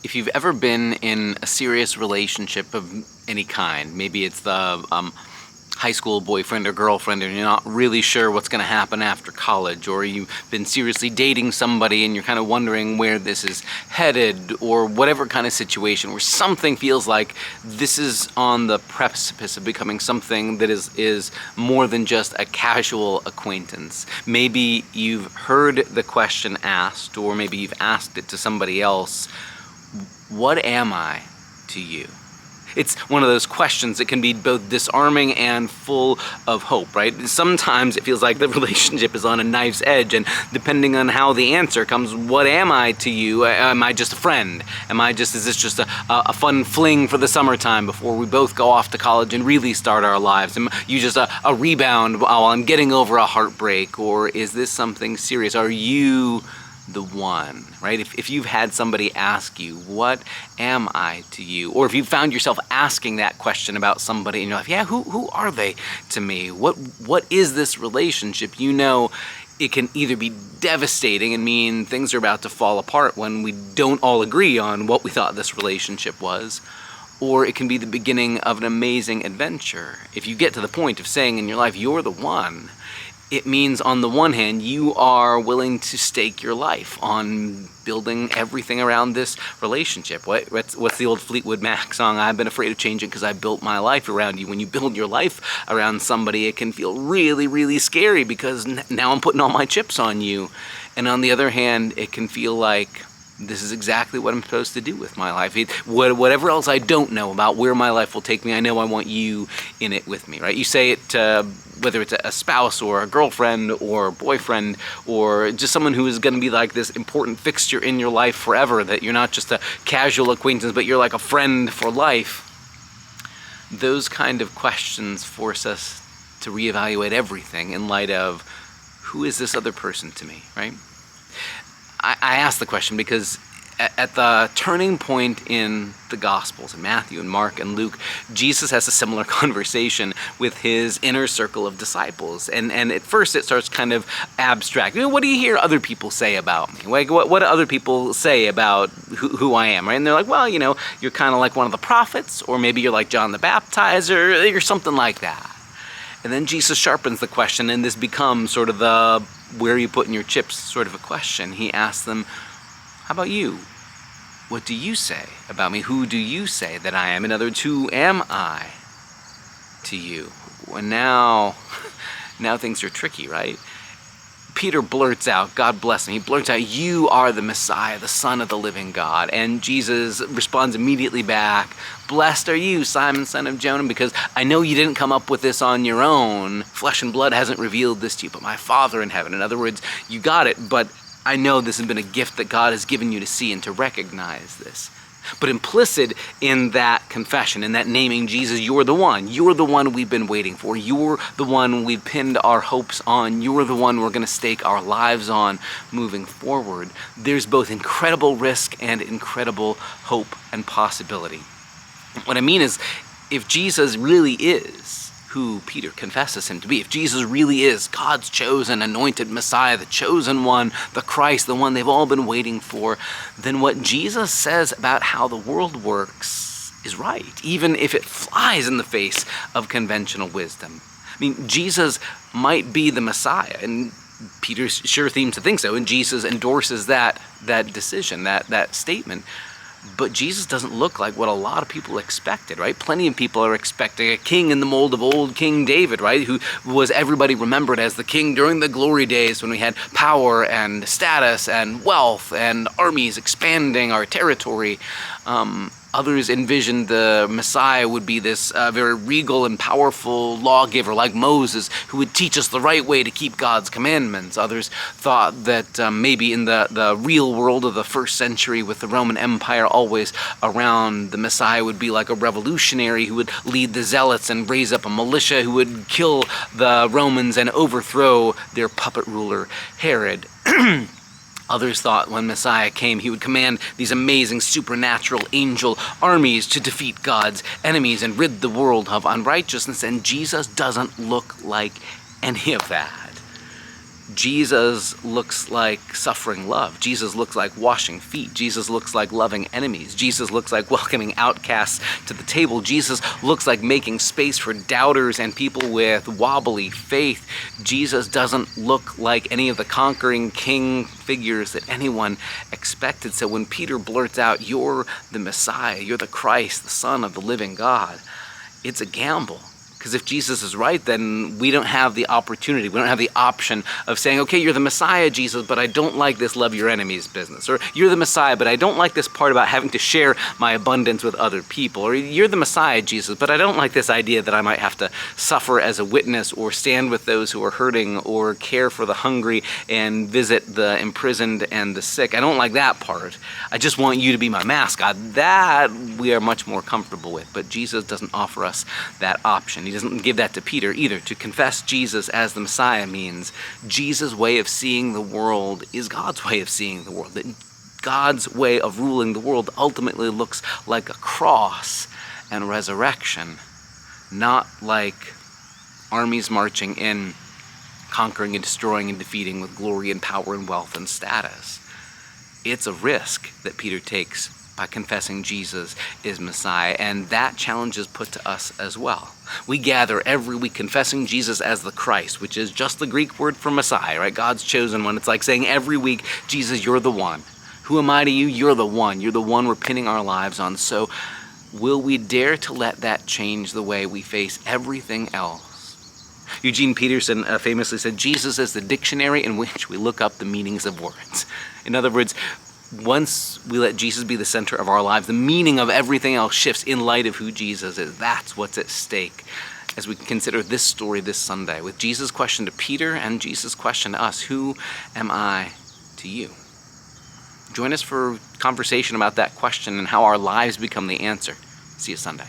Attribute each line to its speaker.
Speaker 1: If you've ever been in a serious relationship of any kind, maybe it's the high school boyfriend or girlfriend and you're not really sure what's going to happen after college, or you've been seriously dating somebody and you're kind of wondering where this is headed, or whatever kind of situation where something feels like this is on the precipice of becoming something that is more than just a casual acquaintance. Maybe you've heard the question asked, or maybe you've asked it to somebody else: what am I to you? It's one of those questions that can be both disarming and full of hope, right? Sometimes it feels like the relationship is on a knife's edge, and depending on how the answer comes, what am I to you? Am I just a friend? Is this just a fun fling for the summertime before we both go off to college and really start our lives? Am you just a rebound while I'm getting over a heartbreak? Or is this something serious? Are you the one, right? If you've had somebody ask you, what am I to you? Or if you found yourself asking that question about somebody in your life, yeah, who are they to me? What is this relationship? You know, it can either be devastating and mean things are about to fall apart when we don't all agree on what we thought this relationship was, or it can be the beginning of an amazing adventure. If you get to the point of saying in your life, you're the one, it means on the one hand, you are willing to stake your life on building everything around this relationship. What's the old Fleetwood Mac song? I've been afraid of changing because I built my life around you. When you build your life around somebody, it can feel really, really scary because now I'm putting all my chips on you. And on the other hand, it can feel like this is exactly what I'm supposed to do with my life. Whatever else I don't know about where my life will take me, I know I want you in it with me, right? You say it to whether it's a spouse or a girlfriend or a boyfriend or just someone who is going to be like this important fixture in your life forever, that you're not just a casual acquaintance, but you're like a friend for life. Those kind of questions force us to reevaluate everything in light of, who is this other person to me, right? I ask the question because at the turning point in the Gospels, in Matthew and Mark and Luke, Jesus has a similar conversation with his inner circle of disciples. And at first it starts kind of abstract. What do you hear other people say about me? Like, what do other people say about who I am, right? And they're like, well, you're kind of like one of the prophets, or maybe you're like John the Baptizer, or something like that. And then Jesus sharpens the question, and this becomes sort of the where are you putting your chips sort of a question. He asks them, how about you? What do you say about me? Who do you say that I am? In other words, who am I to you? And now things are tricky, right? Peter blurts out, God bless him, he blurts out, you are the Messiah, the Son of the living God. And Jesus responds immediately back, blessed are you, Simon, son of Jonah, because I know you didn't come up with this on your own. Flesh and blood hasn't revealed this to you, but my Father in heaven. In other words, you got it, but I know this has been a gift that God has given you to see and to recognize this. But implicit in that confession, in that naming Jesus, you're the one. You're the one we've been waiting for. You're the one we've pinned our hopes on. You're the one we're going to stake our lives on moving forward. There's both incredible risk and incredible hope and possibility. What I mean is, if Jesus really is who Peter confesses him to be, if Jesus really is God's chosen, anointed Messiah, the chosen one, the Christ, the one they've all been waiting for, then what Jesus says about how the world works is right, even if it flies in the face of conventional wisdom. I mean, Jesus might be the Messiah, and Peter sure seems to think so, and Jesus endorses that decision, that statement. But Jesus doesn't look like what a lot of people expected, right? Plenty of people are expecting a king in the mold of old King David, right? Who was everybody remembered as the king during the glory days when we had power and status and wealth and armies expanding our territory. Others envisioned the Messiah would be this very regal and powerful lawgiver like Moses, who would teach us the right way to keep God's commandments. Others thought that maybe in the real world of the first century, with the Roman Empire always around, the Messiah would be like a revolutionary who would lead the zealots and raise up a militia who would kill the Romans and overthrow their puppet ruler, Herod. Others thought when Messiah came, he would command these amazing supernatural angel armies to defeat God's enemies and rid the world of unrighteousness, and Jesus doesn't look like any of that. Jesus looks like suffering love. Jesus looks like washing feet. Jesus looks like loving enemies. Jesus looks like welcoming outcasts to the table. Jesus looks like making space for doubters and people with wobbly faith. Jesus doesn't look like any of the conquering king figures that anyone expected. So when Peter blurts out, "You're the Messiah, you're the Christ, the Son of the living God," it's a gamble. Because if Jesus is right, then we don't have the opportunity, we don't have the option of saying, "Okay, you're the Messiah, Jesus, but I don't like this love your enemies business." Or, "You're the Messiah, but I don't like this part about having to share my abundance with other people." Or, "You're the Messiah, Jesus, but I don't like this idea that I might have to suffer as a witness or stand with those who are hurting or care for the hungry and visit the imprisoned and the sick. I don't like that part. I just want you to be my mascot." That we are much more comfortable with. But Jesus doesn't offer us that option. He doesn't give that to Peter either. To confess Jesus as the Messiah means Jesus' way of seeing the world is God's way of seeing the world. That God's way of ruling the world ultimately looks like a cross and resurrection, not like armies marching in, conquering and destroying and defeating with glory and power and wealth and status. It's a risk that Peter takes by confessing Jesus is Messiah, and that challenge is put to us as well. We gather every week confessing Jesus as the Christ, which is just the Greek word for Messiah, right? God's chosen one. It's like saying every week, "Jesus, you're the one. Who am I to you? You're the one. You're the one we're pinning our lives on." So will we dare to let that change the way we face everything else? Eugene Peterson famously said, "Jesus is the dictionary in which we look up the meanings of words." In other words, once we let Jesus be the center of our lives, the meaning of everything else shifts in light of who Jesus is. That's what's at stake as we consider this story this Sunday, with Jesus' question to Peter and Jesus' question to us, "Who am I to you?" Join us for conversation about that question and how our lives become the answer. See you Sunday.